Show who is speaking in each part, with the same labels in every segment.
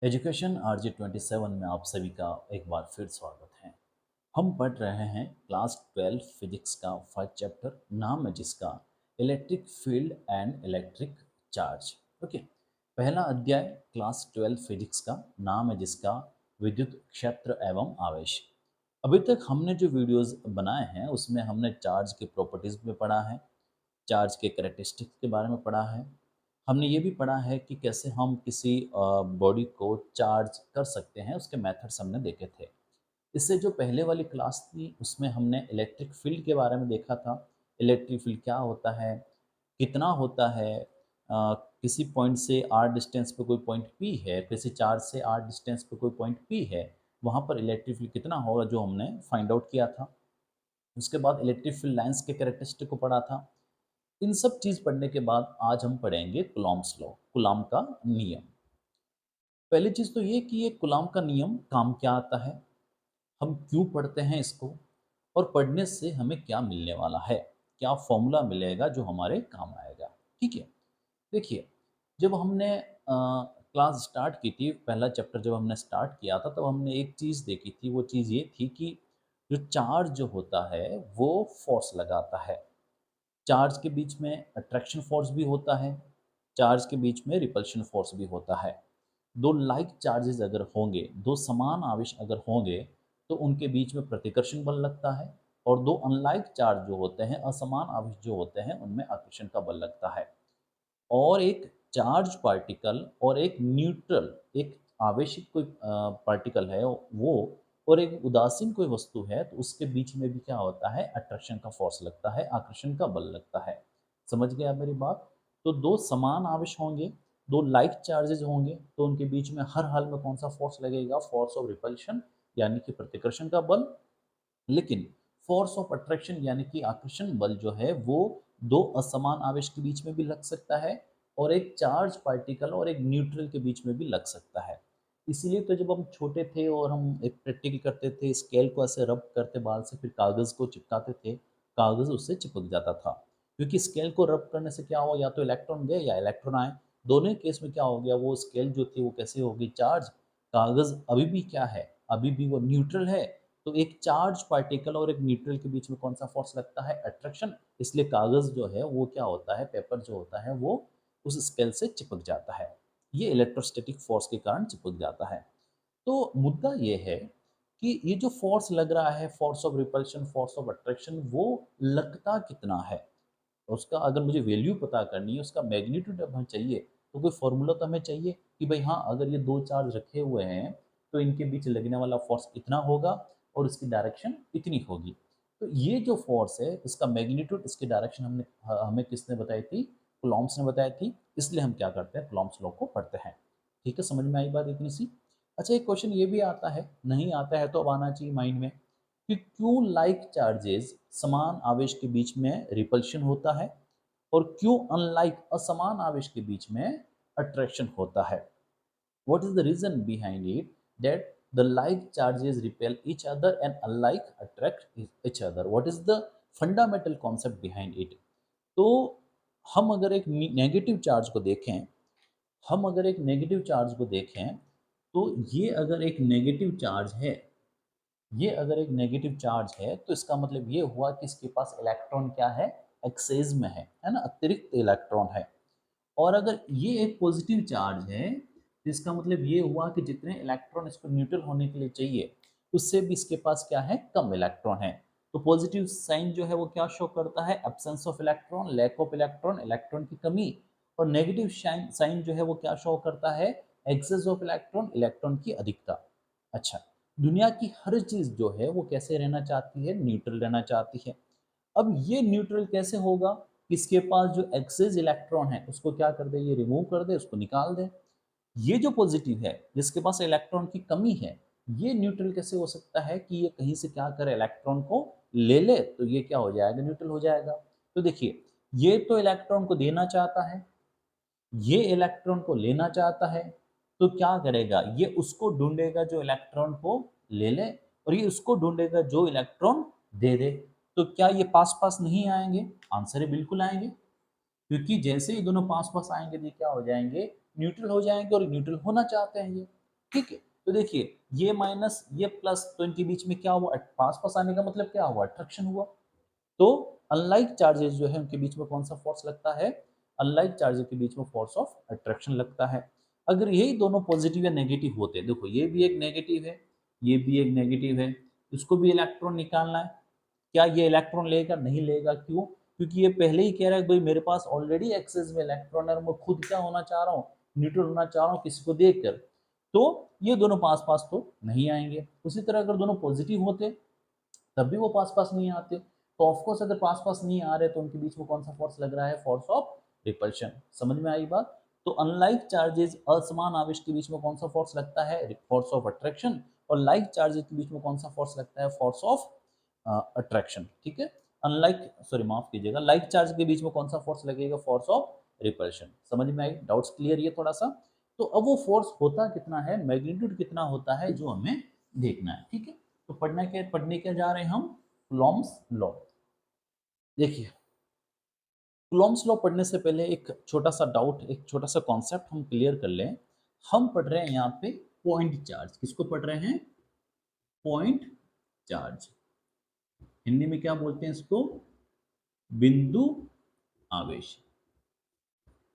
Speaker 1: Education RJ 27 में आप सभी का एक बार फिर स्वागत है। हम पढ़ रहे हैं क्लास 12 फिजिक्स का फर्स्ट चैप्टर, नाम है जिसका electric field and electric charge. Okay, पहला अध्याय क्लास 12 फिजिक्स का नाम है जिसका विद्युत क्षेत्र एवं आवेश। अभी तक हमने जो वीडियोस बनाए हैं उसमें हमने चार्ज के प्रॉपर्टीज में पढ़ा है, चार्ज के कैरेक्टरिस्टिक्स के बारे में पढ़ा है। हमने ये भी पढ़ा है कि कैसे हम किसी बॉडी को चार्ज कर सकते हैं, उसके मेथड्स हमने देखे थे। इससे जो पहले वाली क्लास थी उसमें हमने इलेक्ट्रिक फील्ड के बारे में देखा था। इलेक्ट्रिक फील्ड क्या होता है, कितना होता है, किसी पॉइंट से आर डिस्टेंस पे कोई पॉइंट पी है, किसी चार्ज से आर डिस्टेंस पे कोई पॉइंट पी है, वहाँ पर इलेक्ट्रिक फील्ड कितना होगा जो हमने फाइंड आउट किया था। उसके बाद इलेक्ट्रिक फील्ड लाइंस के कैरेक्टरिस्टिक को पढ़ा था। इन सब चीज़ पढ़ने के बाद आज हम पढ़ेंगे कुलॉम्स लॉ, कुलाम का नियम। पहली चीज़ तो ये कि ये कुलाम का नियम काम क्या आता है, हम क्यों पढ़ते हैं इसको, और पढ़ने से हमें क्या मिलने वाला है, क्या फॉर्मूला मिलेगा जो हमारे काम आएगा। ठीक है, देखिए, जब हमने क्लास स्टार्ट की थी, पहला चैप्टर जब हमने स्टार्ट किया था, तब हमने एक चीज़ देखी थी। वो चीज़ ये थी कि जो चार्ज जो होता है वो फोर्स लगाता है। चार्ज के बीच में अट्रैक्शन फोर्स भी होता है, चार्ज के बीच में रिपल्शन फोर्स भी होता है। दो लाइक चार्जेस अगर होंगे, दो समान आवेश अगर होंगे, तो उनके बीच में प्रतिकर्षण बल लगता है। और दो अनलाइक चार्ज जो होते हैं, असमान आवेश जो होते हैं, उनमें आकर्षण का बल लगता है। और एक चार्ज पार्टिकल और एक न्यूट्रल, एक आवेशित कोई पार्टिकल है वो, और एक उदासीन कोई वस्तु है, तो उसके बीच में भी क्या होता है, अट्रैक्शन का फोर्स लगता है, आकर्षण का बल लगता है। समझ गए आप मेरी बात? तो दो समान आवेश होंगे, दो लाइक चार्जेज होंगे, तो उनके बीच में हर हाल में कौन सा फोर्स लगेगा, फोर्स ऑफ रिपल्शन, यानी कि प्रतिकर्षण का बल। लेकिन फोर्स ऑफ अट्रैक्शन यानी कि आकर्षण बल जो है वो दो असमान आवेश के बीच में भी लग सकता है, और एक चार्ज पार्टिकल और एक न्यूट्रल के बीच में भी लग सकता है। इसीलिए तो जब हम छोटे थे और हम एक प्रैक्टिकल करते थे, स्केल को ऐसे रब करते बाल से, फिर कागज़ को चिपकाते थे, कागज़ उससे चिपक जाता था। क्योंकि स्केल को रब करने से क्या हुआ, या तो इलेक्ट्रॉन गए या इलेक्ट्रॉन आए। दोनों ही केस में क्या हो गया, वो स्केल जो थी वो कैसे होगी, चार्ज। कागज़ अभी भी क्या है, अभी भी वो न्यूट्रल है। तो एक चार्ज पार्टिकल और एक न्यूट्रल के बीच में कौन सा फोर्स लगता है, अट्रैक्शन। इसलिए कागज जो है वो क्या होता है, पेपर जो होता है वो उस स्केल से चिपक जाता है। ये इलेक्ट्रोस्टैटिक फोर्स के कारण चिपक जाता है। तो मुद्दा ये है कि ये जो फोर्स लग रहा है, force of repulsion, force of attraction, वो लगता कितना है, उसका अगर मुझे वैल्यू पता करनी है, उसका मैग्नीट्यूड हमें चाहिए, तो कोई फॉर्मूला तो हमें चाहिए कि भाई हाँ, अगर ये दो चार्ज रखे हुए हैं तो इनके बीच लगने वाला फोर्स इतना होगा और इसकी डायरेक्शन इतनी होगी। तो ये जो फोर्स है, इसका मैग्नीट्यूड, इसकी डायरेक्शन हमने हमें किसने बताई थी, कुलॉम्स ने बताई थी। इसलिए हम क्या करते हैं, कुलॉम्स लॉ को पढ़ते हैं। ठीक है, समझ में आई बात इतनी सी। अच्छा, एक क्वेश्चन ये भी आता है, नहीं आता है तो अब आना चाहिए माइंड में, कि क्यों लाइक चार्जेस, समान आवेश के बीच में रिपल्शन होता है, और क्यों अनलाइक असमान आवेश के बीच में अट्रैक्शन होता है। What is the reason behind it that the like charges repel each other and unlike attract each other? What is the fundamental concept behind it? तो हम अगर एक नेगेटिव चार्ज को देखें, हम अगर एक नेगेटिव चार्ज को देखें, तो ये अगर एक नेगेटिव चार्ज है, ये अगर एक नेगेटिव चार्ज है, तो इसका मतलब ये हुआ कि इसके पास इलेक्ट्रॉन क्या है, एक्सेस में है ना, अतिरिक्त इलेक्ट्रॉन है। और अगर ये एक पॉजिटिव चार्ज है, तो इसका मतलब ये हुआ कि जितने इलेक्ट्रॉन इसको न्यूट्रल होने के लिए चाहिए, उससे भी इसके पास क्या है, कम इलेक्ट्रॉन है। तो पॉजिटिव साइन जो है वो क्या शो करता है, absence of electron, lack of electron, electron की कमी। और नेगेटिव साइन जो है वो क्या शो करता है, एक्सेस ऑफ इलेक्ट्रॉन, इलेक्ट्रॉन की अधिकता। अच्छा, दुनिया की हर चीज जो है वो कैसे रहना चाहती है, न्यूट्रल रहना चाहती है। अब ये न्यूट्रल कैसे होगा, इसके पास जो एक्सेस इलेक्ट्रॉन है उसको क्या कर दे, ये रिमूव कर दे, उसको निकाल दे। ये जो पॉजिटिव है जिसके पास इलेक्ट्रॉन की कमी है, ये न्यूट्रल कैसे हो सकता है कि ये कहीं से क्या करे, इलेक्ट्रॉन को ले ले, तो ये क्या हो जाएगा, न्यूट्रल हो जाएगा। तो देखिए, ये तो इलेक्ट्रॉन को देना चाहता है, ये इलेक्ट्रॉन को लेना चाहता है, तो क्या करेगा, ये उसको ढूंढेगा जो इलेक्ट्रॉन को ले ले, और ये उसको ढूंढेगा जो इलेक्ट्रॉन दे दे। तो क्या ये पास पास नहीं आएंगे, आंसर है बिल्कुल आएंगे। क्योंकि जैसे ही दोनों पास पास आएंगे तो ये क्या हो जाएंगे, न्यूट्रल हो जाएंगे, और न्यूट्रल होना चाहते हैं ये। ठीक है। तो देखिए ये माइनस ये प्लस, तो इनके बीच में क्या हुआ, पास पास आने का मतलब क्या हुआ, अट्रैक्शन हुआ। तो अनलाइक चार्जेस जो है उनके बीच में कौन सा फोर्स लगता है, अनलाइक चार्जेस के बीच में फोर्स ऑफ अट्रैक्शन लगता है। अगर यही दोनों पॉजिटिव या नेगेटिव होते, देखो ये भी एक नेगेटिव है, ये भी एक नेगेटिव है, इसको भी इलेक्ट्रॉन निकालना है, क्या ये इलेक्ट्रॉन लेगा, नहीं लेगा, क्यों, क्योंकि ये पहले ही कह रहा है भाई मेरे पास ऑलरेडी एक्सेस में इलेक्ट्रॉन है और मैं खुद क्या होना चाह रहा हूँ, न्यूट्रल होना चाह रहा हूँ किसी को देखकर। तो ये दोनों पास पास तो नहीं आएंगे। उसी तरह अगर दोनों पॉजिटिव होते तब भी वो पास पास नहीं आते। तो ऑफकोर्स अगर पास पास नहीं आ रहे तो उनके बीच में कौन सा फोर्स लग रहा है, फोर्स ऑफ रिपल्शन। समझ में आई बात। तो अनलाइक चार्जेस असमान आवेश के बीच में कौन सा फोर्स लगता है, फोर्स ऑफ अट्रैक्शन, और लाइक चार्जेस के बीच में कौन सा फोर्स लगता है, फोर्स ऑफ अट्रैक्शन। ठीक है। अनलाइक, सॉरी माफ कीजिएगा, लाइक चार्ज के बीच में कौन सा फोर्स लगेगा, फोर्स ऑफ रिपल्शन। समझ में आई, डाउट्स क्लियर ये थोड़ा सा। तो अब वो फोर्स होता कितना है, मैग्नीट्यूड कितना होता है, जो हमें देखना है। ठीक है। तो पढ़ने क्या जा रहे हैं हम, कूलॉम्स लॉ। देखिए कूलॉम्स लॉ पढ़ने से पहले एक छोटा सा डाउट, एक छोटा सा कॉन्सेप्ट हम क्लियर कर लें। हम पढ़ रहे हैं यहाँ पे पॉइंट चार्ज, किसको पढ़ रहे हैं, पॉइंट चार्ज। हिंदी में क्या बोलते हैं इसको, बिंदु आवेश।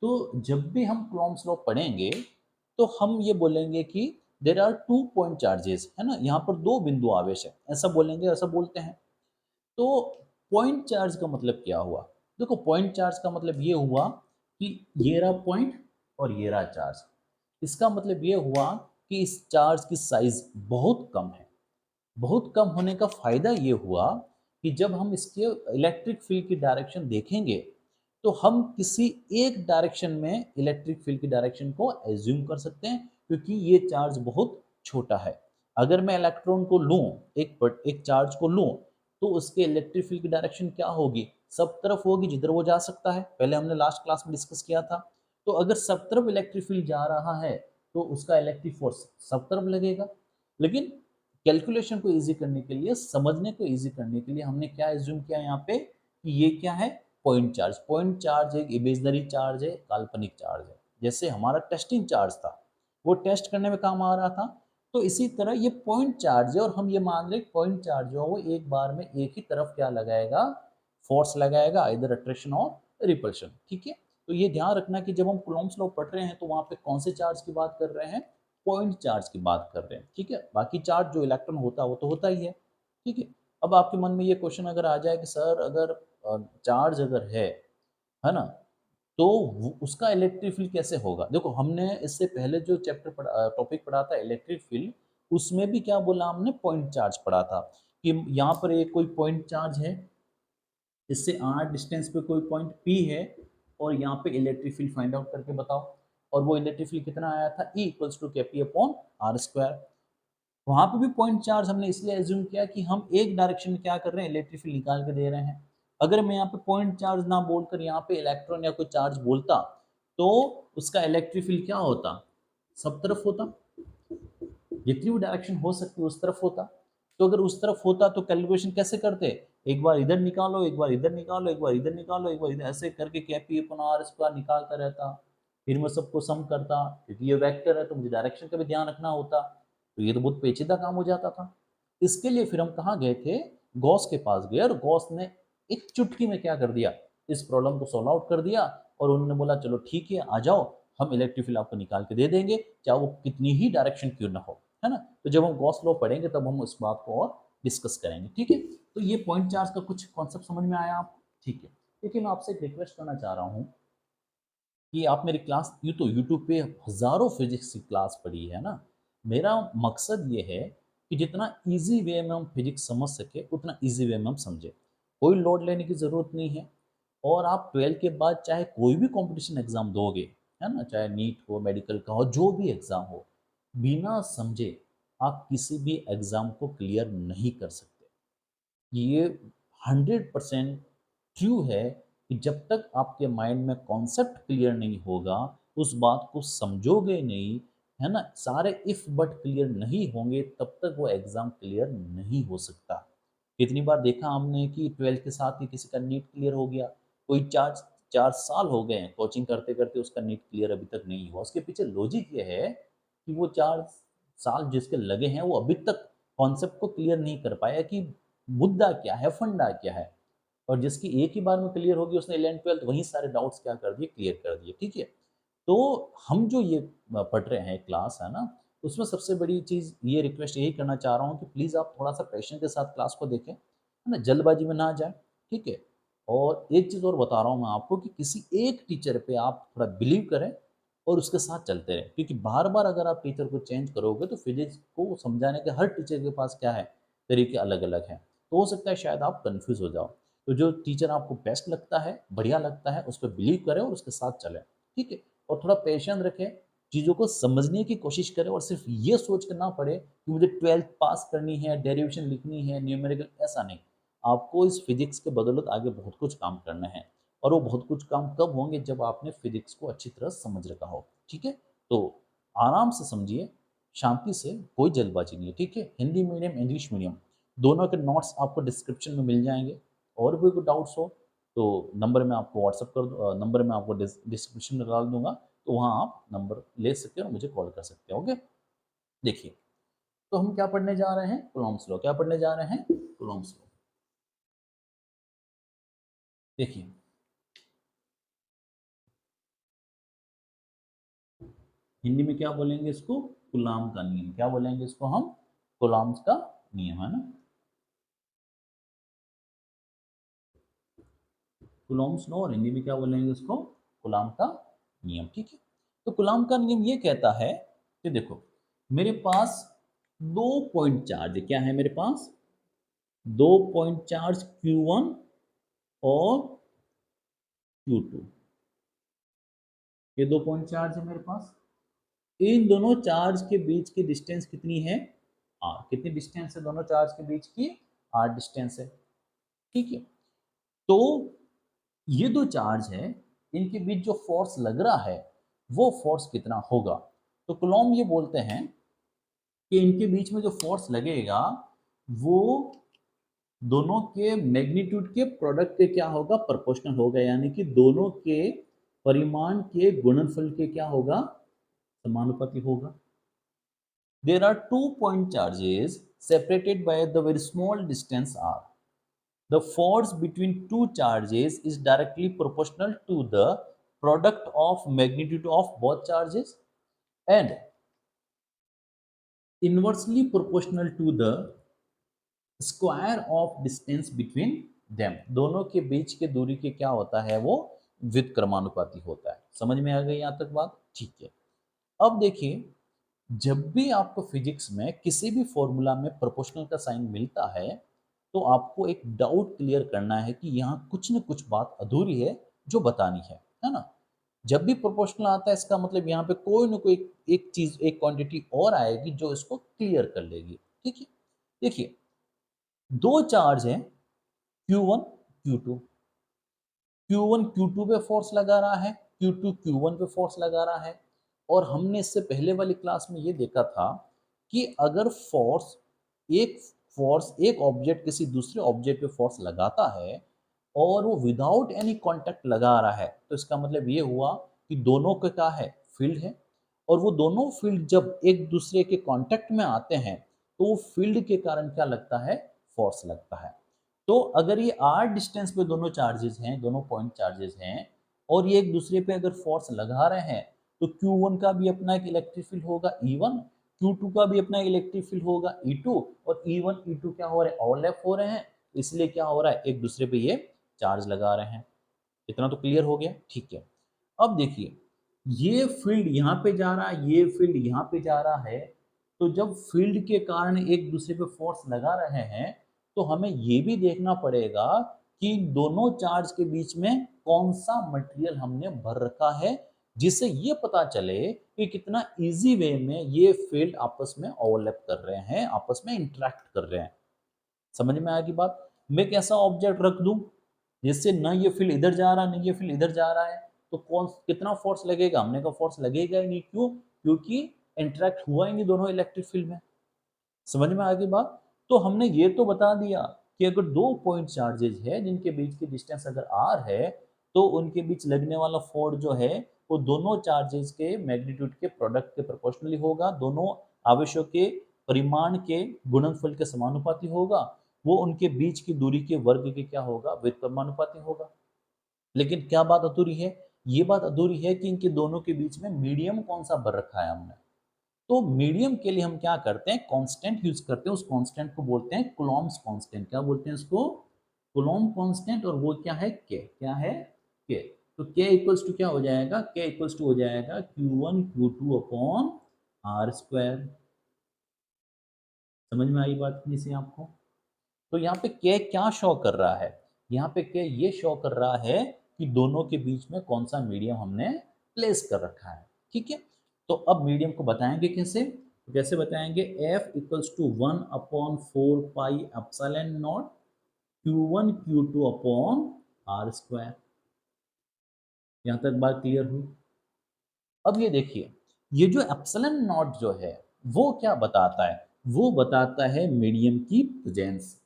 Speaker 1: तो जब भी हम कूलॉम्स लॉ पढ़ेंगे तो हम ये बोलेंगे कि there are two point charges, है ना, यहाँ पर दो बिंदु आवेश है, ऐसा बोलेंगे, ऐसा बोलते हैं। तो पॉइंट चार्ज का मतलब क्या हुआ, देखो पॉइंट चार्ज का मतलब ये हुआ कि ये रहा पॉइंट और ये रहा चार्ज। इसका मतलब ये हुआ कि इस चार्ज की साइज बहुत कम है। बहुत कम होने का फायदा ये हुआ कि जब हम इसके इलेक्ट्रिक फील्ड की डायरेक्शन देखेंगे तो हम किसी एक डायरेक्शन में इलेक्ट्रिक फील्ड की डायरेक्शन को एज्यूम कर सकते हैं, क्योंकि ये चार्ज बहुत छोटा है। अगर मैं इलेक्ट्रॉन को लूं, एक चार्ज को लूं, तो उसके इलेक्ट्रिक फील्ड की डायरेक्शन क्या होगी, सब तरफ होगी जिधर वो जा सकता है। पहले हमने लास्ट क्लास में डिस्कस किया था। तो अगर सब तरफ इलेक्ट्रिक फील्ड जा रहा है तो उसका इलेक्ट्रिक फोर्स सब तरफ लगेगा। लेकिन कैलकुलेशन को इजी करने के लिए, समझने को इजी करने के लिए हमने क्या एज्यूम किया यहाँ पे कि ये क्या है, पॉइंट चार्ज। पॉइंट चार्ज एक इमेजनरी चार्ज है, काल्पनिक चार्ज है। जैसे हमारा टेस्टिंग चार्ज था, वो टेस्ट करने में काम आ रहा था, तो इसी तरह ये पॉइंट चार्ज है और हम ये मान लें पॉइंट चार्ज जो है वो एक बार में एक ही तरफ क्या लगाएगा, फोर्स लगाएगा, इधर अट्रैक्शन और रिपल्शन। ठीक है। तो ये ध्यान रखना कि जब हम कूलॉम्स लॉ पढ़ रहे हैं तो वहां पे कौन से चार्ज की बात कर रहे हैं, पॉइंट चार्ज की बात कर रहे हैं। ठीक है। बाकी चार्ज जो इलेक्ट्रॉन होता है वो तो होता ही है। ठीक है। अब आपके मन में ये क्वेश्चन अगर आ जाए कि सर अगर चार्ज अगर है ना, तो उसका इलेक्ट्रिक फील्ड कैसे होगा। देखो हमने इससे पहले जो टॉपिक पढ़ा था इलेक्ट्रिक फील्ड, उसमें भी क्या बोला हमने, पॉइंट चार्ज पढ़ा था कि यहाँ पर एक कोई पॉइंट चार्ज है, इससे r डिस्टेंस पे कोई पॉइंट P है, और यहाँ पे इलेक्ट्रिक फील्ड फाइंड आउट करके बताओ। और वो इलेक्ट्रिक फील्ड कितना आया था, E इक्वल्स टू के पी अपॉन आर स्क्वायर। वहां पे भी पॉइंट चार्ज हमने इसलिए एज्यूम किया कि हम एक डायरेक्शन में क्या कर रहे हैं, इलेक्ट्रिक फील्ड निकाल के दे रहे हैं। अगर मैं यहाँ पे पॉइंट चार्ज ना बोलकर यहाँ पे इलेक्ट्रॉन या कोई चार्ज बोलता तो उसका इलेक्ट्रिक फील्ड क्या होता, सब तरफ होता, जितनी भी डायरेक्शन हो सकती है उस तरफ होता। तो अगर उस तरफ होता तो कैलकुलेशन कैसे करते, एक बार इधर निकालो, एक बार इधर निकालो, एक बार इधर निकालो, एक बार इधर, ऐसे करके कैपी अपन आर स्क्वायर निकालता रहता। फिर मैं सबको सम करता, क्योंकि ये वेक्टर है तो मुझे डायरेक्शन का भी ध्यान रखना होता। तो ये तो बहुत पेचीदा काम हो जाता था। इसके लिए फिर हम कहाँ गए थे, गॉस के पास गए, और गॉस ने एक चुटकी में क्या कर दिया, इस प्रॉब्लम को सॉल्व आउट कर दिया। और उन्होंने बोला चलो ठीक है आ जाओ, हम इलेक्ट्रिक फील्ड आपको निकाल के दे देंगे, चाहे वो कितनी ही डायरेक्शन क्यों ना हो, है ना। तो जब हम गॉस लॉ पढ़ेंगे तब हम उस बात को और डिस्कस करेंगे। ठीक है। तो ये पॉइंट चार्ज का कुछ कॉन्सेप्ट समझ में आया आपको। ठीक है। लेकिन मैं आपसे एक रिक्वेस्ट करना चाह रहा हूँ कि आप मेरी क्लास, यू तो यूट्यूब पे हज़ारों फिजिक्स की क्लास पढ़ी है ना। मेरा मकसद ये है कि जितना इजी वे में हम फिजिक्स समझ सके उतना इजी वे में हम समझें। कोई लोड लेने की ज़रूरत नहीं है। और आप 12 के बाद चाहे कोई भी कंपटीशन एग्ज़ाम दोगे, है ना, चाहे नीट हो, मेडिकल का हो, जो भी एग्ज़ाम हो, बिना समझे आप किसी भी एग्ज़ाम को क्लियर नहीं कर सकते। ये 100% ट्रू है कि जब तक आपके माइंड में कॉन्सेप्ट क्लियर नहीं होगा, उस बात को समझोगे नहीं, है ना, सारे इफ बट क्लियर नहीं होंगे, तब तक वो एग्ज़ाम क्लियर नहीं हो सकता। कितनी बार देखा हमने कि 12 के साथ ही किसी का नीट क्लियर हो गया, कोई 4 साल हो गए हैं कोचिंग करते करते, उसका नीट क्लियर अभी तक नहीं हुआ। उसके पीछे लॉजिक ये है कि वो 4 साल जिसके लगे हैं वो अभी तक कॉन्सेप्ट को क्लियर नहीं कर पाया कि मुद्दा क्या है, फंडा क्या है। और जिसकी एक ही बार में क्लियर होगी उसने 11th-12th वहीं सारे डाउट्स क्या कर दिए, क्लियर कर दिए, ठीक है। तो हम जो ये पढ़ रहे हैं क्लास, है ना, उसमें सबसे बड़ी चीज़ ये रिक्वेस्ट यही करना चाह रहा हूँ कि प्लीज़ आप थोड़ा-सा पेशेंस के साथ क्लास को देखें, है ना, जल्दबाजी में ना जाएँ, ठीक है। और एक चीज़ और बता रहा हूँ मैं आपको कि किसी एक टीचर पे आप थोड़ा बिलीव करें और उसके साथ चलते रहें, क्योंकि बार-बार अगर आप टीचर को चेंज करोगे तो फिज़िक्स को समझाने के हर टीचर के पास क्या है, तरीके अलग-अलग हैं। तो हो सकता है शायद आप कन्फ्यूज़ हो जाओ। तो जो टीचर आपको बेस्ट लगता है, बढ़िया लगता है, उस पे बिलीव करें और उसके साथ चलें, ठीक है? और थोड़ा पेशेंस रखें, चीज़ों को समझने की कोशिश करें और सिर्फ़ ये सोच के ना पढ़ें कि मुझे 12th पास करनी है, डेरिवेशन लिखनी है, न्यूमेरिकल, ऐसा नहीं। आपको इस फिज़िक्स के बदौलत आगे बहुत कुछ काम करने हैं और वो बहुत कुछ काम कब होंगे जब आपने फिज़िक्स को अच्छी तरह समझ रखा हो, ठीक है? तो आराम से समझिए, शांति से, कोई जल्दबाज़ी नहीं है, ठीक है? हिंदी मीडियम, इंग्लिश मीडियम दोनों के नोट्स आपको डिस्क्रिप्शन में मिल जाएँगे। और भी कोई डाउट्स हो तो नंबर मैं आपको नंबर मैं आपको डिस्क्रिप्शन में डाल दूँगा, तो वहाँ आप नंबर ले सकते हो और मुझे कॉल कर सकते हो, ओके? देखिए, तो हम क्या पढ़ने जा रहे हैं? Coulomb's law. क्या पढ़ने जा रहे हैं? Coulomb's law. देखिए, हिंदी में क्या बोलेंगे इसको? कूलाम का नियम। क्या बोलेंगे इसको हम? कूलॉम्स का नियम, है ना? कूलॉम्स लॉ, और हिंदी में क्या बोलेंगे इसको? कूलाम का नियम, ठीक है? तो कूलाम का नियम ये कहता है कि देखो, मेरे पास 2 पॉइंट चार्ज है। क्या है मेरे पास? 2 पॉइंट चार्ज Q1 और Q2। ये 2 पॉइंट चार्ज है मेरे पास। इन दोनों चार्ज के बीच की डिस्टेंस कितनी है? R। कितनी डिस्टेंस है दोनों चार्ज के बीच की? R डिस्टेंस है, ठीक है? तो ये दो चार्ज है, इनके बीच जो फोर्स लग रहा है वो फोर्स कितना होगा? तो कूलॉम ये बोलते हैं कि इनके बीच में जो फोर्स लगेगा वो दोनों के मैग्नीट्यूड के प्रोडक्ट के क्या होगा? प्रोपोर्शनल होगा, यानी कि दोनों के परिमाण के गुणनफल के क्या होगा? समानुपाती होगा। There are 2 point charges separated by the very small distance r. The force between two charges is directly proportional to the product of magnitude of both charges and inversely proportional to the square of distance between them. दोनों के बीच के दूरी के क्या होता है? वो व्युत्क्रमानुपाती होता है। समझ में आ गई यहाँ तक बात? ठीक है। अब देखिए, जब भी आपको फिजिक्स में किसी भी फॉर्मूला में प्रोपोर्शनल का साइन मिलता है तो आपको एक डाउट क्लियर करना है कि यहाँ कुछ न कुछ बात अधूरी है जो बतानी है ना? जब भी प्रोपोर्शनल आता है इसका मतलब यहाँ पे कोई ना कोई एक चीज, एक क्वांटिटी और आएगी जो इसको क्लियर कर लेगी, ठीक है? देखिए, दो चार्ज हैं Q1 Q2। Q1 Q2 पे फोर्स लगा रहा है, Q2 Q1 पे फोर्स लगा रहा है। और हमने इससे पहले वाली क्लास में ये देखा था कि अगर एक फोर्स एक ऑब्जेक्ट किसी दूसरे ऑब्जेक्ट पे फोर्स लगाता है और वो विदाउट एनी कांटेक्ट लगा रहा है तो इसका मतलब ये हुआ कि दोनों का क्या है? फील्ड है। और वो दोनों फील्ड जब एक दूसरे के कांटेक्ट में आते हैं तो वो फील्ड के कारण क्या लगता है? फोर्स लगता है। तो अगर ये r डिस्टेंस पे दोनों चार्जेस हैं, दोनों पॉइंट चार्जेस हैं और ये एक दूसरे पे अगर फोर्स लगा रहे हैं तो Q1 का भी अपना एक इलेक्ट्रिक फील्ड होगा E1, Q2 का भी अपना इलेक्ट्रिक फील्ड होगा E2, और E1 E2 क्या हो रहे हैं? ओवरलैप हो रहे हैं, इसलिए क्या हो रहा है? एक दूसरे पे ये चार्ज लगा रहे हैं। इतना तो क्लियर हो गया, ठीक है। अब देखिए, ये फील्ड यहाँ पे जा रहा है, ये फील्ड यहाँ पे जा रहा है, तो जब फील्ड के कारण एक दूसरे पे फोर्स लगा रहे हैं तो हमें ये भी देखना पड़ेगा कि दोनों चार्ज के बीच में कौन सा मटेरियल हमने भर रखा है, जिससे ये पता चले कि कितना इजी वे में ये फील्ड आपस में ओवरलैप कर रहे हैं, आपस में इंटरेक्ट कर रहे हैं। समझ में आएगी बात? मैं कैसा ऑब्जेक्ट रख दूं जिससे ना ये फील्ड इधर जा रहा है ना ये फील्ड इधर जा रहा है, तो कौन कितना फोर्स लगेगा? हमने कहा फोर्स लगेगा ही नहीं। क्यों? क्योंकि इंटरेक्ट हुआ ही नहीं दोनों इलेक्ट्रिक फील्ड में। समझ में आ गई बात? तो हमने ये तो बता दिया कि अगर दो पॉइंट चार्जेज है जिनके बीच की डिस्टेंस अगर r है तो उनके बीच लगने वाला फोर्स जो है वो दोनों चार्जेस के मैग्नीट्यूड के प्रोडक्ट के प्रोपोर्शनली होगा। दोनों आवेशों के परिमाण के गुणनफल के समानुपाती होगा, वो उनके बीच की दूरी के वर्ग के क्या होगा, व्युत्क्रमानुपाती होगा। लेकिन क्या बात अधूरी है, ये बात अधूरी है कि इनके दोनों के बीच में मीडियम कौन सा बर रखा है हमने। तो मीडियम के लिए हम क्या करते हैं, कांस्टेंट यूज करते हैं। उस कांस्टेंट को बोलते हैं कूलॉम्स कांस्टेंट। क्या बोलते हैं इसको, कूलॉम कांस्टेंट। और वो क्या है, के। क्या है, के। तो के इक्वल्स टू क्या हो जाएगा, के इक्वल्स टू हो जाएगा Q1 Q2 upon r square. समझ में आई बात नहीं से आपको। तो यहाँ पे के क्या शो कर रहा है, यहाँ पे के ये शो कर रहा है कि दोनों के बीच में कौन सा मीडियम हमने प्लेस कर रखा है। ठीक है, तो अब मीडियम को बताएंगे कैसे, तो कैसे बताएंगे, F equals to 1/4 pi epsilon naught Q1 Q2 upon r square. यहाँ तक बात क्लियर हुई। अब ये देखिए, ये जो एप्सिलॉन नॉट जो है वो क्या बताता है, वो बताता है मीडियम की प्रेजेंस।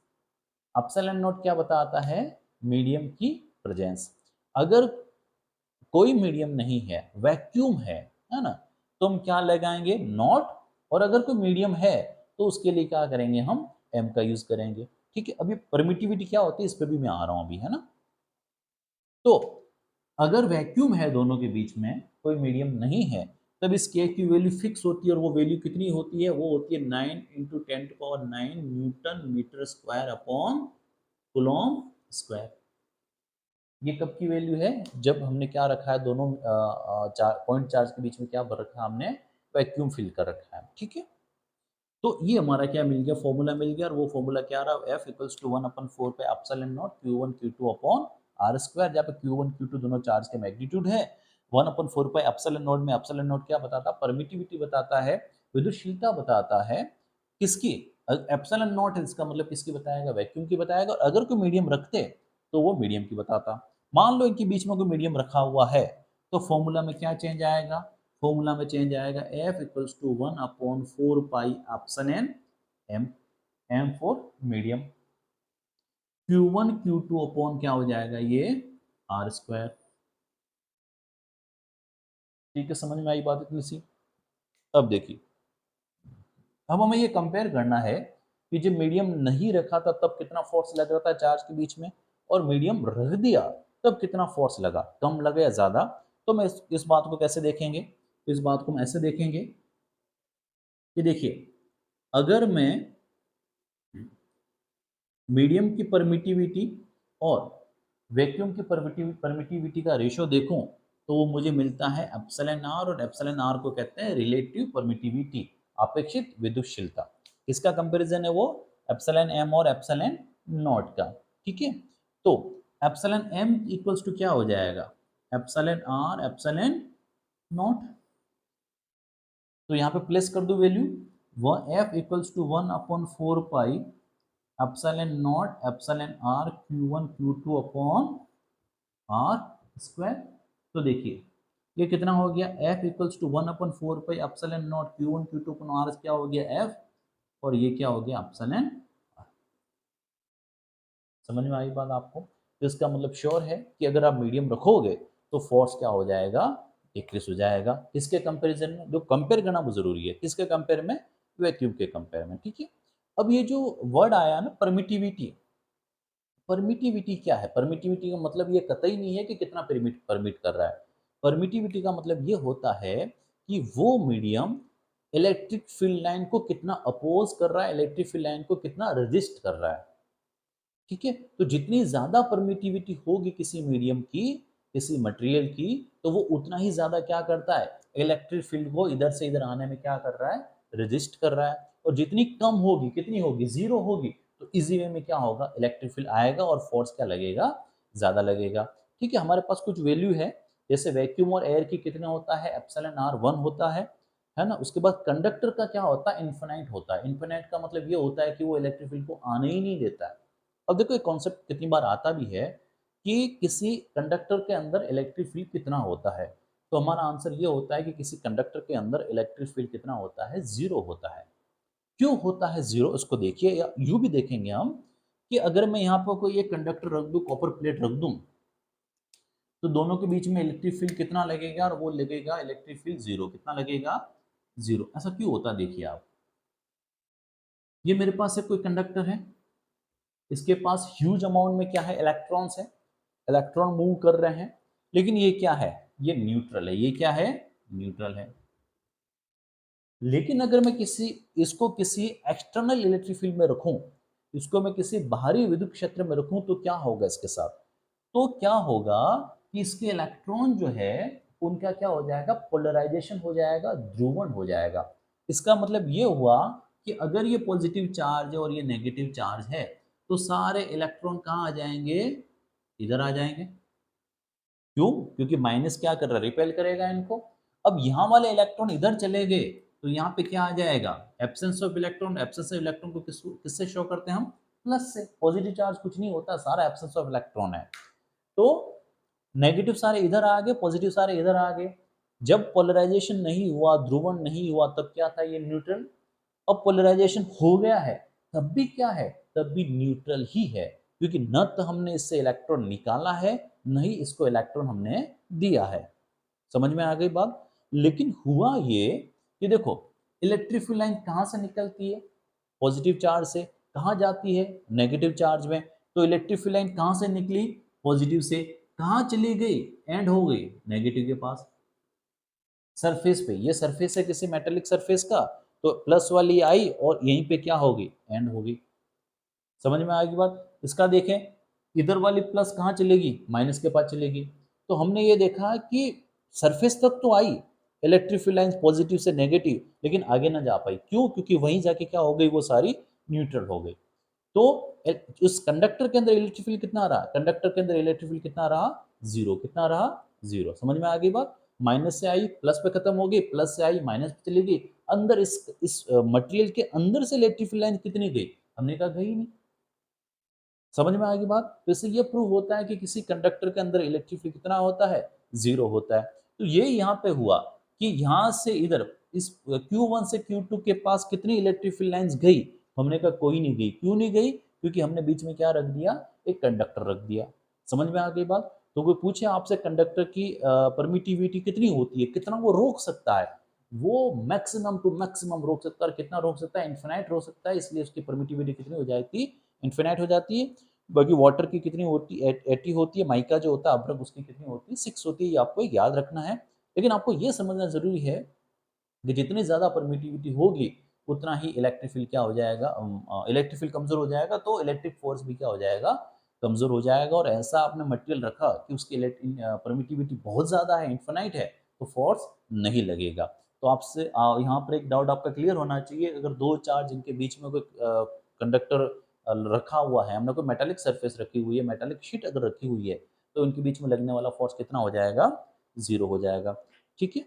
Speaker 1: एप्सिलॉन नॉट क्या बताता है, मीडियम की प्रेजेंस। अगर कोई मीडियम नहीं है, वैक्यूम है ना, तो हम क्या लगाएंगे, नॉट। और अगर कोई मीडियम है तो उसके लिए क्या करेंगे, हम एम का यूज करेंगे। ठीक है, अभी परमिटिविटी क्या होती है इस पर भी मैं आ रहा हूं अभी, है ना। तो अगर वैक्यूम है दोनों के बीच में, कोई मीडियम नहीं है, तब इस के की वैल्यू फिक्स होती है। और वो वैल्यू कितनी होती है, वो होती है 9 × 10⁹ newton metre square upon coulomb square. ये कब की वैल्यू है, जब हमने क्या रखा है, दोनों पॉइंट चार्ज के बीच में क्या भर रखा है हमने, वैक्यूम फिल कर रखा है। ठीक है, तो ये हमारा क्या मिल गया, फॉर्मूला मिल गया। और वो फॉर्मूला क्या रहा, F equals to 1/4 pi epsilon naught Q1 Q2 upon r square, जहाँ पे Q1 Q2 दोनों चार्ज के मैग्नीट्यूड है। 1/4 पे एप्सिलॉन नॉट में एप्सिलॉन नॉट क्या बताता है, परमिटिविटी बताता है, विद्युतशीलता बताता है किसकी, एप्सिलॉन नॉट इसका मतलब किसकी बताएगा, वैक्यूम की बताएगा। और अगर कोई मीडियम रखते तो वो मीडियम की बताता। मान लो इनके बीच में कोई मीडियम रखा हुआ है, तो फॉर्मूला में क्या चेंज आएगा, फॉर्मूला में चेंज आएगा, F equals to 1/4 pi epsilon M, M for medium, Q1 Q2 upon क्या हो जाएगा, ये आर स्क्वायर। ठीक है, समझ में आई बात इतनी सी। अब देखिए, अब हमें ये कंपेयर करना है कि जब मीडियम नहीं रखा था तब कितना फोर्स लग रहा था चार्ज के बीच में, और मीडियम रख दिया तब कितना फोर्स लगा, कम लगा या ज्यादा। तो मैं इस बात को कैसे देखेंगे, इस बात को हम ऐसे देखेंगे कि देखिए, अगर मैं मीडियम की परमिटिविटी और वैक्यूम की परमिटिविटी का रेशो देखूं, तो वो मुझे मिलता है एप्सिलॉन आर। और एप्सिलॉन आर को कहते हैं रिलेटिव परमिटिविटी, अपेक्षित विद्युतशीलता। किसका कंपैरिजन है वो, एप्सिलॉन एम और एप्सिलॉन नॉट का। ठीक है, तो एप्सिलॉन एम इक्वल्स टू क्या हो जाएगा, एप्सिलॉन आर एप्सिलॉन नॉट। तो यहाँ पे प्लेस कर दो वैल्यू, वह F equals to 1/4 pi epsilon naught epsilon r Q1 Q2 upon r square. तो देखिए ये कितना हो गया, F equals to 1/4 pi epsilon naught Q1 Q2 upon r, क्या हो गया F, और ये क्या हो गया एप्सिलॉन। समझ में आई बात आपको। तो इसका मतलब श्योर है कि अगर आप मीडियम रखोगे तो फोर्स क्या हो जाएगा, डिक्रीज हो जाएगा। किसके कंपैरिजन में, जो कंपेयर करना बहुत जरूरी है, किसके कंपेयर में, वैक्यूम के कंपेयर में। ठीक है, अब ये जो वर्ड आया ना परमिटिविटी, परमिटिविटी क्या है, परमिटिविटी का मतलब ये कतई नहीं है कि कितना परमिट परमिट कर रहा है। परमिटिविटी का मतलब ये होता है कि वो मीडियम इलेक्ट्रिक फील्ड लाइन को कितना अपोज कर रहा है, इलेक्ट्रिक फील्ड लाइन को कितना रेजिस्ट कर रहा है। ठीक है, तो जितनी ज्यादा परमिटिविटी होगी किसी मीडियम की, किसी मटेरियल की, तो वो उतना ही ज्यादा क्या करता है, इलेक्ट्रिक फील्ड को इधर से इधर आने में क्या कर रहा है, रेजिस्ट कर रहा है। और जितनी कम होगी, कितनी होगी, जीरो होगी, तो इजी वे में क्या होगा, इलेक्ट्रिक फील्ड आएगा और फोर्स क्या लगेगा, ज्यादा लगेगा। ठीक है, हमारे पास कुछ वैल्यू है, जैसे वैक्यूम और एयर की कितना होता है, एप्सिलॉन आर 1 होता है ना। उसके बाद कंडक्टर का क्या होता है, इन्फिनाइट होता है। इन्फिनाइट का मतलब ये होता है कि वो इलेक्ट्रिक फील्ड को आने ही नहीं देता है। अब देखो, एक कॉन्सेप्ट कितनी बार आता भी है कि किसी कंडक्टर के अंदर इलेक्ट्रिक फील्ड कितना होता है, तो हमारा आंसर ये होता है कि किसी कंडक्टर के अंदर इलेक्ट्रिक फील्ड कितना होता है, जीरो होता है। क्यों होता है जीरो, इसको देखिए, या यूं भी देखेंगे हम कि अगर मैं यहाँ पर कोई एक कंडक्टर रख दूं, कॉपर प्लेट रख दूं, तो दोनों के बीच में इलेक्ट्रिक फील्ड कितना लगेगा, और वो लगेगा इलेक्ट्रिक फील्ड जीरो। कितना लगेगा, जीरो। ऐसा क्यों होता है देखिए आप, ये मेरे पास एक कोई कंडक्टर है, इसके पास ह्यूज अमाउंट में क्या है, इलेक्ट्रॉन्स है, इलेक्ट्रॉन मूव कर रहे हैं, लेकिन ये क्या है, ये न्यूट्रल है, ये क्या है, न्यूट्रल है। लेकिन अगर मैं किसी इसको किसी एक्सटर्नल इलेक्ट्रिक फील्ड में रखूं, इसको मैं किसी बाहरी विद्युत क्षेत्र में रखूं, तो क्या होगा इसके साथ, तो क्या होगा कि इसके इलेक्ट्रॉन जो है उनका क्या हो जाएगा, पोलराइजेशन हो जाएगा, ध्रुवण हो जाएगा। इसका मतलब ये हुआ कि अगर ये पॉजिटिव चार्ज है और ये नेगेटिव चार्ज है, तो सारे इलेक्ट्रॉन कहाँ आ जाएंगे, इधर आ जाएंगे। क्यों, क्योंकि माइनस क्या कर रहा है, रिपेल करेगा इनको। अब यहाँ वाले इलेक्ट्रॉन इधर चले गए, तो यहाँ पे क्या आ जाएगा, absence of electron. Absence of electron को किससे शो करते हैं हम, प्लस से। पॉजिटिव चार्ज कुछ नहीं होता, सारा एब्सेंस ऑफ इलेक्ट्रॉन है। तो नेगेटिव सारे इधर आ गए, पॉजिटिव सारे इधर आ गए। जब पोलराइजेशन नहीं हुआ, ध्रुवण नहीं हुआ, तब क्या था, ये न्यूट्रल। अब पोलराइजेशन हो गया है, तब भी क्या है, तब भी न्यूट्रल ही है, क्योंकि न तो हमने इससे इलेक्ट्रॉन निकाला है, न ही इसको इलेक्ट्रॉन हमने दिया है। समझ में आ गई बात। लेकिन हुआ ये कि देखो, इलेक्ट्रिक फील्ड लाइन कहाँ से निकलती है, पॉजिटिव चार्ज से, कहाँ जाती है, नेगेटिव चार्ज में। तो इलेक्ट्रिक फील्ड लाइन कहाँ से निकली, पॉजिटिव से, कहाँ चली गई, एंड हो गई नेगेटिव के पास, सरफेस पे। ये सरफेस है किसी मेटेलिक सरफेस का, तो प्लस वाली आई और यहीं पे क्या होगी, एंड होगी। समझ में आएगी बात। इसका देखें, इधर वाली प्लस कहाँ चलेगी, माइनस के पास चलेगी। तो हमने ये देखा कि सरफेस तक तो आई इलेक्ट्रिक फील्ड लाइंस पॉजिटिव से नेगेटिव, लेकिन आगे ना जा पाई। क्यों, क्योंकि वहीं जाके क्या हो गई, वो सारी न्यूट्रल हो गई। तो उस कंडक्टर के अंदर इलेक्ट्रिक फील्ड कितना रहा, कंडक्टर के अंदर इलेक्ट्रिक फील्ड कितना रहा, जीरो। कितना रहा, जीरो। समझ में आ गई बात। माइनस से आई प्लस पे खत्म हो गई, प्लस से आई माइनस पे चली गई। अंदर इस मटेरियल के अंदर से इलेक्ट्रिक फील्ड लाइन कितनी गई, हमने कहा गई नहीं। समझ में आएगी बात। तो इससे ये प्रूव होता है कि किसी कंडक्टर के अंदर इलेक्ट्रिक फील्ड कितना होता है, जीरो होता है। तो ये यहाँ पे हुआ कि यहाँ से इधर इस Q1 से Q2 के पास कितनी इलेक्ट्रिक फील्ड लाइंस गई, हमने कहा कोई नहीं गई। क्यों नहीं गई, क्योंकि हमने बीच में क्या रख दिया, एक कंडक्टर रख दिया। समझ में आ गई बात। तो कोई पूछे आपसे कंडक्टर की परमिटिविटी कितनी होती है, कितना वो रोक सकता है, वो मैक्सिमम टू मैक्सिमम रोक सकता है। और कितना रोक सकता है, इन्फिनाइट रोक सकता है। इसलिए उसकी परमिटिविटी कितनी हो जाती है, इन्फिनाइट हो जाती है। बाकी वाटर की कितनी होती है, 80 होती है। माइका जो होता है अब्रक, उसकी कितनी होती है, 6 होती है। ये आपको याद रखना है। लेकिन आपको ये समझना जरूरी है कि जितनी ज्यादा परमिटिविटी होगी, उतना ही इलेक्ट्रिक फील्ड क्या हो जाएगा, इलेक्ट्रिक फील्ड कमजोर हो जाएगा, तो इलेक्ट्रिक फोर्स भी क्या हो जाएगा, कमजोर हो जाएगा। और ऐसा आपने मटेरियल रखा कि उसकी परमिटिविटी बहुत ज्यादा है, इन्फिनाइट है, तो फोर्स नहीं लगेगा। तो आपसे यहाँ पर एक डाउट आपका क्लियर होना चाहिए। अगर दो चार्ज इनके बीच में कोई कंडक्टर रखा हुआ है, हमने कोई मेटालिक सरफेस रखी हुई है, मेटालिक शीट अगर रखी हुई है, तो इनके बीच में लगने वाला फोर्स कितना हो जाएगा, जीरो हो जाएगा। ठीक है।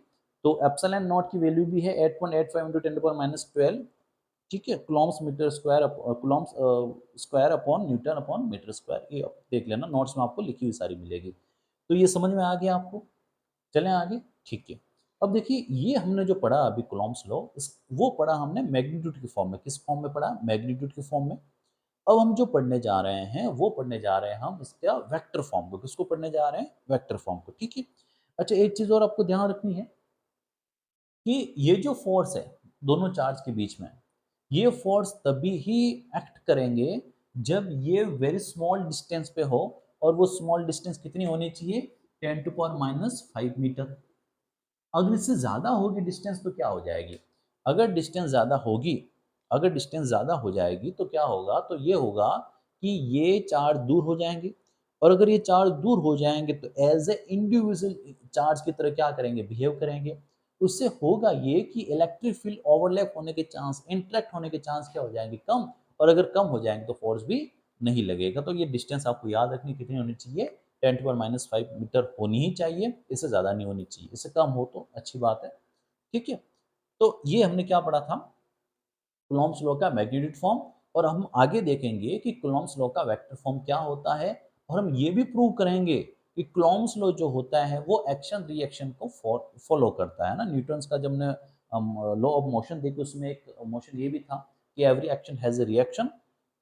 Speaker 1: तो एप्सिलॉन नॉट की वैल्यू भी है 8.85 इंटू 10⁻12। ठीक है, coulombs metre square, coulombs square upon newton upon metre square. ये आप देख लेना, नोट्स में आपको लिखी हुई सारी मिलेगी। तो ये समझ में आ गया आपको। चलें आगे। ठीक है। अब देखिए, ये हमने जो पढ़ा अभी कूलम्ब्स लॉ, वो पढ़ा हमने मैग्नीट्यूड की फॉर्म में। किस फॉर्म में पढ़ा, मैग्नीट्यूड की फॉर्म में। अब हम जो पढ़ने जा रहे हैं, वो पढ़ने जा रहे हैं हम इसका वेक्टर फॉर्म को। किसको पढ़ने जा रहे हैं, वेक्टर फॉर्म को। ठीक है। अच्छा, एक चीज और आपको ध्यान रखनी है कि ये जो फोर्स है दोनों चार्ज के बीच में, ये फोर्स तभी ही एक्ट करेंगे जब ये वेरी स्मॉल डिस्टेंस पे हो। और वो स्मॉल डिस्टेंस कितनी होनी चाहिए, 10⁻⁵ अगर इससे ज़्यादा होगी डिस्टेंस, तो क्या हो जाएगी, अगर डिस्टेंस ज़्यादा होगी, अगर डिस्टेंस ज़्यादा हो जाएगी, तो क्या होगा, तो ये होगा कि ये चार्ज दूर हो जाएंगे। और अगर ये चार्ज दूर हो जाएंगे, तो एज ए इंडिविजुअल चार्ज की तरह क्या करेंगे, बिहेव करेंगे। उससे होगा ये कि इलेक्ट्रिक फील्ड ओवरलैप होने के चांस, इंटरेक्ट होने के चांस क्या हो जाएंगे, कम। और अगर कम हो जाएंगे, तो फोर्स भी नहीं लगेगा। तो ये डिस्टेंस आपको याद रखनी कितनी होनी चाहिए, 10⁻⁵ होनी ही चाहिए। इससे ज़्यादा नहीं होनी चाहिए। इससे कम हो तो अच्छी बात है। ठीक है। तो ये हमने क्या पढ़ा था, कूलॉम्स लॉ का मैग्नीट्यूड फॉर्म। और हम आगे देखेंगे कि कूलॉम्स लॉ का वेक्टर फॉर्म क्या होता है। और हम ये भी प्रूव करेंगे कि कूलॉम्स लॉ जो होता है वो एक्शन रिएक्शन को फॉलो करता है ना। न्यूटन्स का जब हम लॉ ऑफ मोशन देखे, उसमें एक मोशन ये भी था कि every action has a reaction.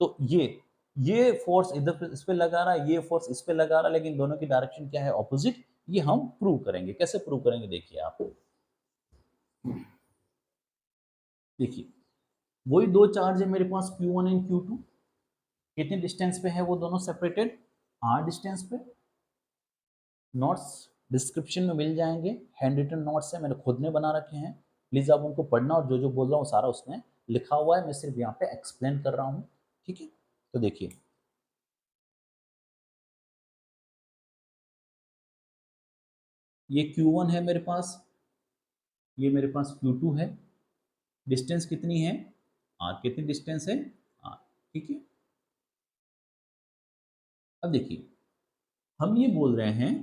Speaker 1: तो ये फोर्स इधर इस पे लगा रहा है, ये फोर्स इस पे लगा रहा है, लेकिन दोनों की डायरेक्शन क्या है, ऑपोजिट। ये हम प्रूव करेंगे। कैसे प्रूव करेंगे, देखिए आप। देखिए वही दो चार्ज है मेरे पास Q1 एंड Q2, कितने डिस्टेंस पे है वो दोनों सेपरेटेड, r डिस्टेंस पे। नोट्स डिस्क्रिप्शन में मिल जाएंगे, हैंड रिटन नोट्स है, मैंने खुद ने बना रखे हैं, प्लीज़ आप उनको पढ़ना, और जो जो बोल रहा हूँ सारा उसमें लिखा हुआ है, मैं सिर्फ यहाँ पे एक्सप्लेन कर रहा हूँ। ठीक है, तो देखिए ये Q1 है मेरे पास, ये मेरे पास Q2 है, डिस्टेंस कितनी है r, कितनी डिस्टेंस है r। ठीक है, अब देखिए हम ये बोल रहे हैं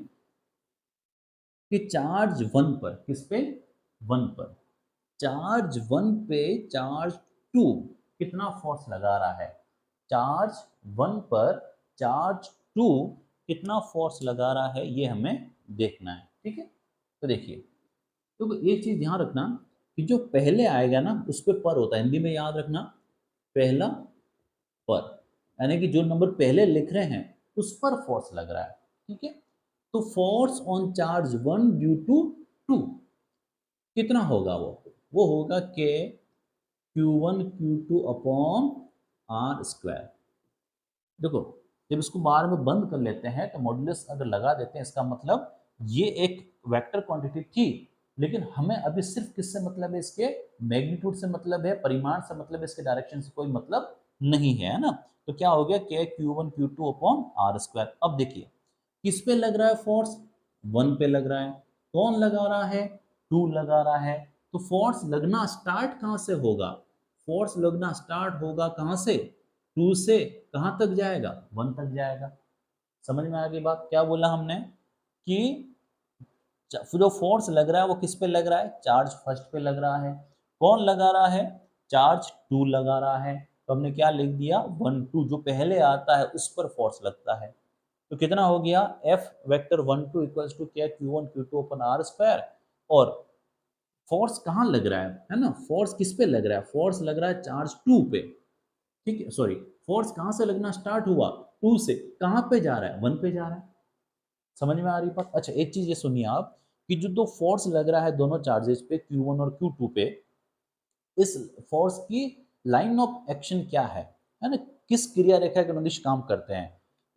Speaker 1: कि चार्ज वन पर, किस पे, वन पर, चार्ज वन पे चार्ज टू कितना फोर्स लगा रहा है, चार्ज वन पर चार्ज टू कितना फोर्स लगा रहा है, ये हमें देखना है। ठीक है, तो देखिए, तो एक चीज ध्यान रखना कि जो पहले आएगा ना उस पर होता है, हिंदी में याद रखना, पहला पर, यानी कि जो नंबर पहले लिख रहे हैं उस पर फोर्स लग रहा है। ठीक है, तो force on charge one due to two कितना होगा, वो होगा के Q1 Q2 upon r square. देखो जब इसको बार में बंद कर लेते हैं तो मॉड्यूलस अगर लगा देते हैं, इसका मतलब ये एक वेक्टर क्वांटिटी थी, लेकिन हमें अभी सिर्फ किससे मतलब है, इसके मैग्नीट्यूड से मतलब है, परिमाण से मतलब है, इसके डायरेक्शन से कोई मतलब नहीं है ना। तो क्या हो गया, के Q1 Q2 upon r square. अब देखिए किस पे लग रहा है फोर्स, वन पे लग रहा है, कौन लगा रहा है, टू लगा रहा है। तो फोर्स लगना स्टार्ट कहाँ से होगा, फोर्स लगना स्टार्ट होगा कहाँ से, टू से कहाँ तक जाएगा, वन तक जाएगा। समझ में आ गई बात, क्या बोला हमने कि जो फोर्स लग रहा है वो किस पे लग रहा है, चार्ज फर्स्ट पे लग रहा है, कौन लगा रहा है, चार्ज टू लगा रहा है। तो हमने क्या लिख दिया, वन टू, जो पहले आता है उस पर फोर्स लगता है। तो कितना हो गया, F vector one two equals to क्या, Q1 Q2 upon r square. और फोर्स कहाँ लग रहा है ना, फोर्स किस पे लग रहा है, फोर्स लग रहा है चार्ज टू पे। ठीक है, सॉरी, फोर्स कहाँ से लगना स्टार्ट हुआ, टू से, कहाँ पे जा रहा है, वन पे जा रहा है। समझ में आ रही बात। अच्छा एक चीज ये सुनिए आप, कि जो दो फोर्स लग रहा है दोनों चार्जेस पे Q1 और Q2 पे, इस फोर्स की लाइन ऑफ एक्शन क्या है ना, किस क्रिया रेखा के अनुदिश काम करते हैं।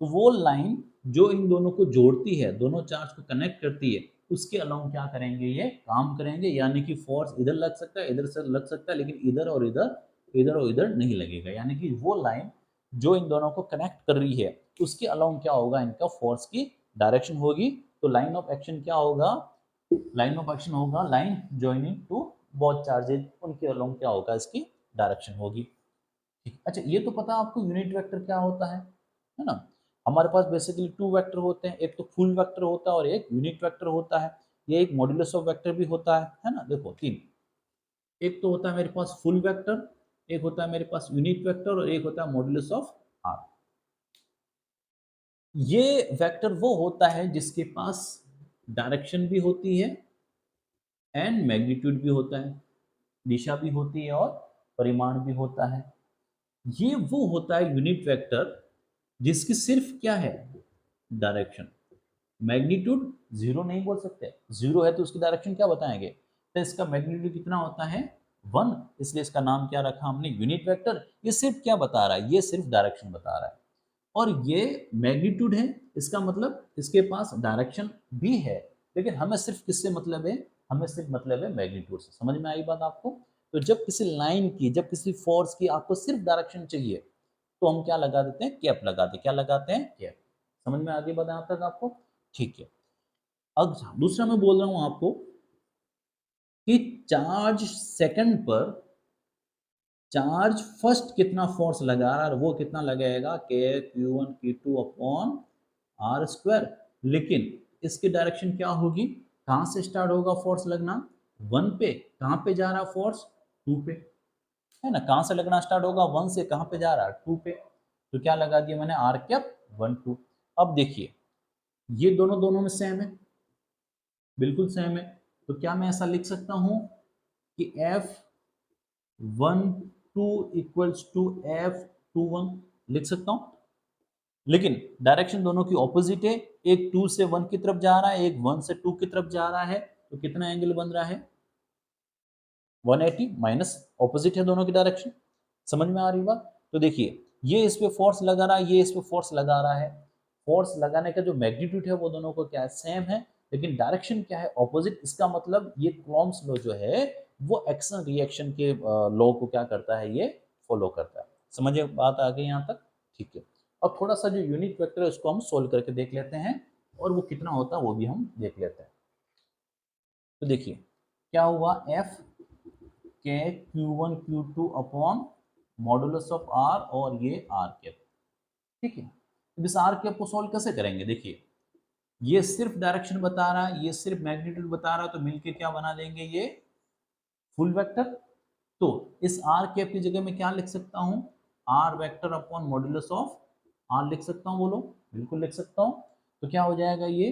Speaker 1: तो वो लाइन जो इन दोनों को जोड़ती है, दोनों चार्ज को कनेक्ट करती है, उसके अलावा क्या करेंगे, ये काम करेंगे। यानी कि फोर्स इधर लग सकता है, इधर से लग सकता है, लेकिन इधर और इधर, इधर और इधर नहीं लगेगा। यानी कि वो लाइन जो इन दोनों को कनेक्ट कर रही है, उसके अलावा क्या होगा, इनका फोर्स की डायरेक्शन होगी। तो लाइन ऑफ एक्शन क्या होगा, लाइन ऑफ एक्शन होगा line joining two both charges, उनके अलोंग क्या होगा, इसकी डायरेक्शन होगी। ठीक, अच्छा ये तो पता आपको यूनिट वेक्टर क्या होता है ना। हमारे पास बेसिकली टू वेक्टर होते हैं, एक तो फुल वेक्टर होता है और एक यूनिट वेक्टर होता है। ये एक मॉड्यूलस ऑफ वेक्टर भी होता है ना। देखो तीन, एक तो होता है मेरे पास फुल वेक्टर, एक होता है मेरे पास यूनिट वेक्टर, और एक होता है मॉड्यूलस ऑफ आर। ये वेक्टर वो होता है जिसके पास डायरेक्शन भी होती है एंड मैग्नीट्यूड भी होता है, दिशा भी होती है और परिमाण भी होता है। ये वो होता है यूनिट वेक्टर जिसकी सिर्फ क्या है, डायरेक्शन। मैग्नीट्यूड जीरो नहीं बोल सकते, जीरो है तो उसकी डायरेक्शन क्या बताएंगे, तो इसका मैग्नीट्यूड कितना होता है, वन, इसलिए इसका नाम क्या रखा हमने, यूनिट वेक्टर। ये सिर्फ क्या बता रहा है, ये सिर्फ डायरेक्शन बता रहा है। और ये मैग्नीट्यूड है, इसका मतलब इसके पास डायरेक्शन भी है, लेकिन हमें सिर्फ किससे मतलब है, हमें सिर्फ मतलब है मैग्नीट्यूड से। समझ में आई बात आपको। तो जब किसी लाइन की, जब किसी फोर्स की आपको सिर्फ डायरेक्शन चाहिए, तो हम क्या लगा देते हैं, कैप लगाते, क्या लगाते हैं, कैप। समझ में आगे बताया तक आपको। ठीक है, अब दूसरा मैं बोल रहा हूं आपको कि चार्ज सेकंड पर चार्ज फर्स्ट कितना फोर्स लगा रहा है, वो कितना लगाएगा, के Q1 Q2 upon r square. लेकिन इसकी डायरेक्शन क्या होगी, कहां से स्टार्ट होगा फोर्स लगना, वन पे, कहां पे जा रहा फोर्स, टू पे, है ना। कहां से लगना स्टार्ट होगा, वन से, कहां पे जा रहा है, टू पे। तो क्या लगा दिया मैंने, आर कैप वन टू। अब देखिए ये दोनों दोनों में सेम है, बिल्कुल सेम है। तो क्या मैं ऐसा लिख सकता हूं कि F one two equals to F two one, लिख सकता हूं। लेकिन डायरेक्शन दोनों की ऑपोजिट है, एक टू से वन की तरफ जा रहा है, एक वन से टू की तरफ जा रहा है। तो कितना एंगल बन रहा है, 180 माइनस ऑपोजिट है दोनों की डायरेक्शन। समझ में आ रही बात? तो देखिए ये इस पे फोर्स लगा रहा है, ये इस पे फोर्स लगा रहा है। फोर्स लगाने का जो मैग्नीट्यूड है वो दोनों को क्या है, सेम है, लेकिन डायरेक्शन क्या है, ऑपोजिट। इसका मतलब ये कूलॉम्स लॉ जो है वो एक्शन रिएक्शन के लॉ को क्या करता है, ये फॉलो करता है। समझिए बात आ गई यहाँ तक? ठीक है। अब थोड़ा सा जो यूनिट वेक्टर है उसको हम सोल्व करके देख लेते हैं, और वो कितना होता है वो भी हम देख लेते हैं। तो देखिए क्या हुआ, एफ के Q1 Q2 upon modulus of are, और ये आर कैप। ठीक है। अब इस आर कैप को सोल्व कैसे करेंगे, देखिए ये सिर्फ डायरेक्शन बता रहा है, ये सिर्फ मैग्नीट्यूड बता रहा है, तो मिलके क्या बना देंगे, ये फुल वेक्टर। तो इस आर कैप की जगह मैं क्या लिख सकता हूं, r vector upon modulus of r लिख सकता हूं, बोलो बिल्कुल लिख सकता हूं। तो क्या हो जाएगा, ये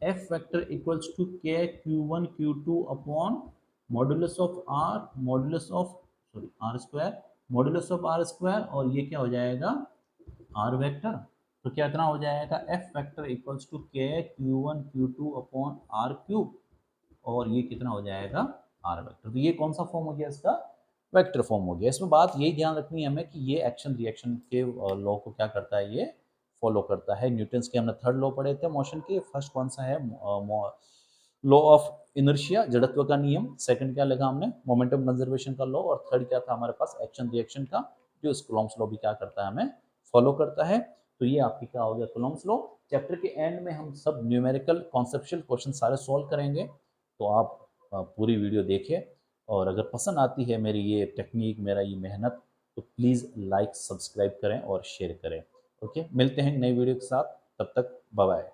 Speaker 1: F vector equals to k Q1 Q2 upon modulus of r, modulus of sorry r square, modulus of r square, और ये क्या हो जाएगा, आर वेक्टर। तो क्या इतना हो जाएगा, F vector equals to k Q1 Q2 upon are cube, और ये कितना हो जाएगा, आर वेक्टर। तो ये कौन सा फॉर्म हो गया इसका, वेक्टर फॉर्म हो गया। इसमें बात यही ध्यान रखनी है हमें कि ये एक्शन रिएक्शन के लॉ को क्या करता है, ये फॉलो करता है। न्यूटन्स के हमने थर्ड लॉ पढ़े थे मोशन के। फर्स्ट कौन सा है, लॉ ऑफ इनर्शिया, जड़त्व का नियम। सेकंड क्या लगा हमने, मोमेंटम कंजर्वेशन का लॉ। और थर्ड क्या था हमारे पास, एक्शन रिएक्शन का, जो इस कूलॉम्स लॉ भी क्या करता है, हमें फॉलो करता है। तो ये आपकी क्या हो गया, कूलॉम्स लॉ। चैप्टर के एंड में हम सब न्यूमेरिकल कॉन्सेप्चुअल क्वेश्चन सारे सॉल्व करेंगे, तो आप पूरी वीडियो देखिए। और अगर पसंद आती है मेरी ये टेक्निक, मेरा ये मेहनत, तो प्लीज़ लाइक सब्सक्राइब करें और शेयर करें। ओके, मिलते हैं नई वीडियो के साथ, तब तक बाय बाय।